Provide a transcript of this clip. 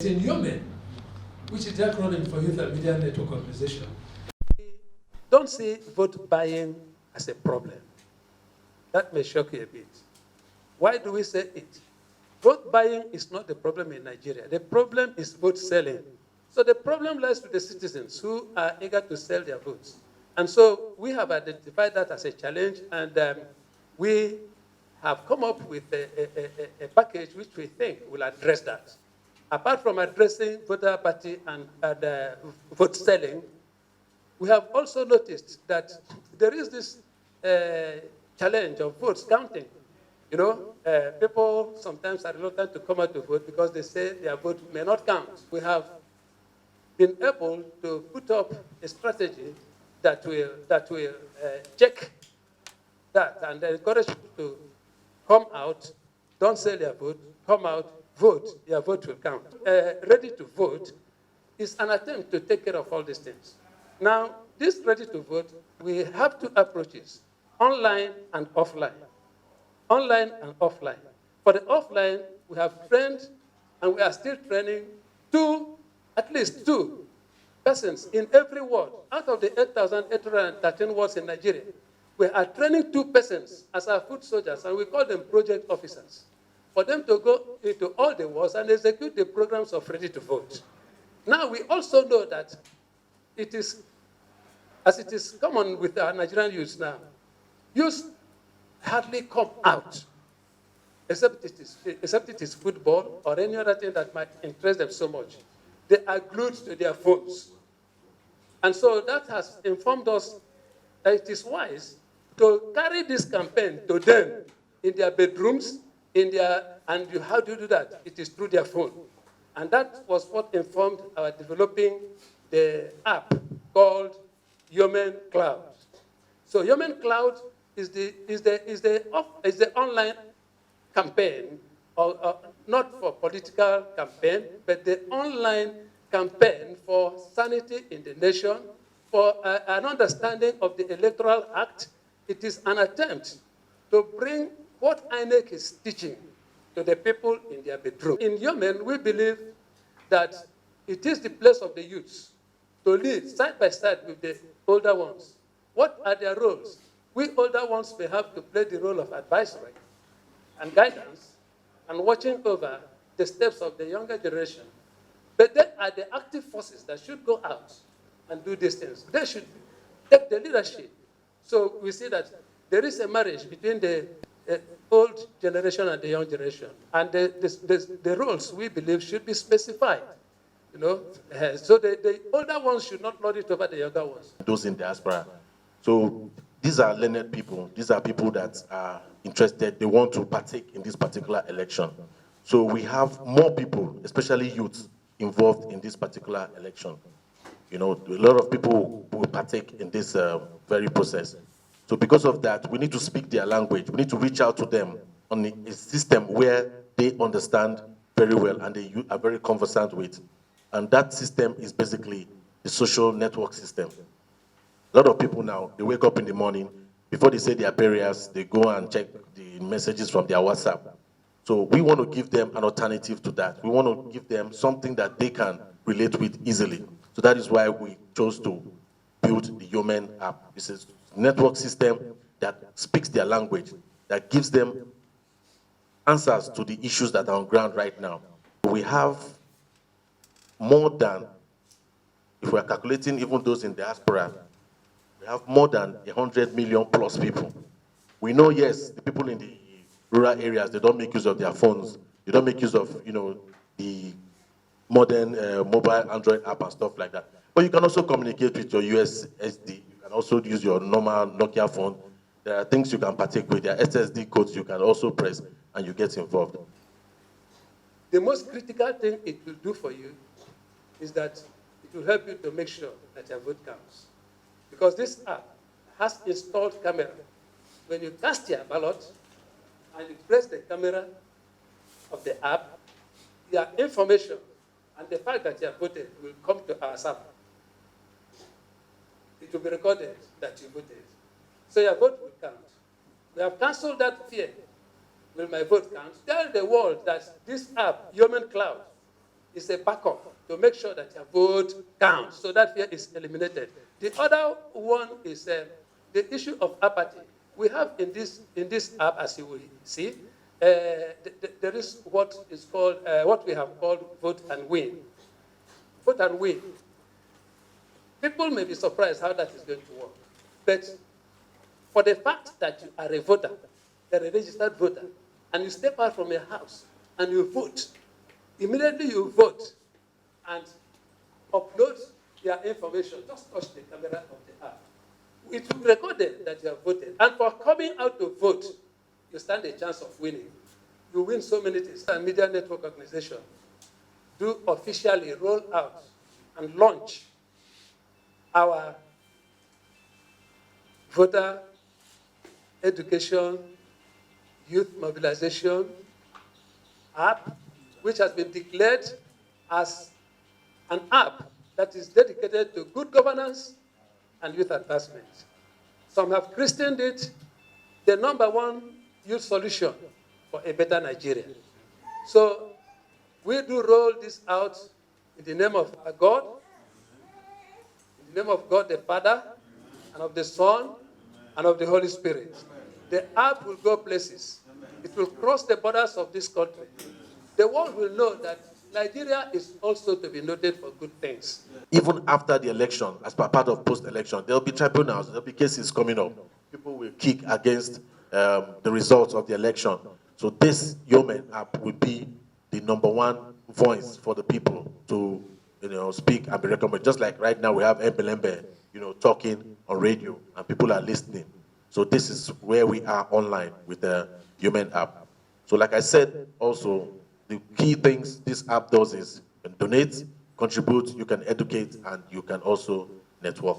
In YOMEN, which is the acronym for Youth and Media Network Organization, we don't see vote buying as a problem. That may shock you a bit. Why do we say it? Vote buying is not the problem in Nigeria. The problem is vote selling. So the problem lies with the citizens who are eager to sell their votes. And so we have identified that as a challenge, and we have come up with a package which we think will address that. Apart from addressing voter apathy and vote selling, we have also noticed that there is this challenge of votes counting. You know, people sometimes are reluctant to come out to vote because they say their vote may not count. We have been able to put up a strategy that will check that and encourage people to come out, don't sell their vote, come out, vote, your vote will count. Ready to vote is an attempt to take care of all these things. Now, this ready to vote, we have two approaches, online and offline. Online and offline. For the offline, we have trained, and we are still training, at least two persons in every ward. Out of the 8,813 wards in Nigeria, we are training 2 persons as our foot soldiers, and we call them project officers, for them to go into all the wards and execute the programs of ready to vote. Now, we also know that it is, as it is common with our Nigerian youth now, youth hardly come out, except it is football or any other thing that might interest them so much. They are glued to their phones. And so that has informed us that it is wise to carry this campaign to them in their bedrooms, and how do you do that? It is through their phone. And that was what informed our developing the app called YOMEN Cloud. So YOMEN Cloud is the online campaign, not for political campaign, but the online campaign for sanity in the nation, for an understanding of the Electoral Act. It is an attempt to bring what INEC is teaching to the people in their bedroom. In YOMEN, we believe that it is the place of the youths to lead side by side with the older ones. What are their roles? We older ones may have to play the role of advisory and guidance and watching over the steps of the younger generation. But they are the active forces that should go out and do these things. They should take the leadership. So we see that there is a marriage between the old generation and the young generation. And the roles, we believe, should be specified. You know, so the older ones should not lord it over the younger ones. Those in diaspora. So these are learned people. These are people that are interested. They want to partake in this particular election. So we have more people, especially youth, involved in this particular election. You know, a lot of people will partake in this very process. So because of that, we need to speak their language. We need to reach out to them on a system where they understand very well and they are very conversant with. And that system is basically the social network system. A lot of people now, they wake up in the morning, before they say their prayers, they go and check the messages from their WhatsApp. So we want to give them an alternative to that. We want to give them something that they can relate with easily. So that is why we chose to build the YOMEN app. It's a network system that speaks their language, that gives them answers to the issues that are on ground right now. We have more than, if we are calculating even those in diaspora, we have more than 100 million plus people. We know, yes, the people in the rural areas, they don't make use of their phones. They don't make use of, you know, the modern mobile Android app and stuff like that. But you can also communicate with your USSD. You can also use your normal Nokia phone. There are things you can partake with. There are SSD codes you can also press, and you get involved. The most critical thing it will do for you is that it will help you to make sure that your vote counts. Because this app has installed camera. When you cast your ballot and you press the camera of the app, your information and the fact that you have voted will come to our server. It will be recorded that you voted. So your vote will count. We have cancelled that fear. Will my vote count? Tell the world that this app, YOMEN Cloud, is a backup to make sure that your vote counts, so that fear is eliminated. The other one is the issue of apathy. We have in this app, as you will see, there is what is called what we have called vote and win. Vote and win. People may be surprised how that is going to work, but for the fact that you are a voter, you're a registered voter, and you step out from your house and you vote, immediately you vote and upload your information. Just touch the camera of the app. It will record it that you have voted. And for coming out to vote, you stand a chance of winning. You win so many things. And media network organization do officially roll out and launch our voter education, youth mobilization app, which has been declared as an app that is dedicated to good governance and youth advancement. Some have christened it the #1 youth solution for a better Nigeria. So we do roll this out in the name of God, in the name of God the Father, and of the Son, and of the Holy Spirit. The app will go places. It will cross the borders of this country. The world will know that Nigeria is also to be noted for good things. Even after the election, as part of post-election, there'll be tribunals, there'll be cases coming up. People will kick against the results of the election. So this YOMEN app will be the #1 voice for the people to, speak and be recommended. Just like right now we have Embelembe, talking on radio and people are listening. So this is where we are online with the YOMEN app. So like I said, also, the key things this app does is you can donate, contribute, you can educate, and you can also network.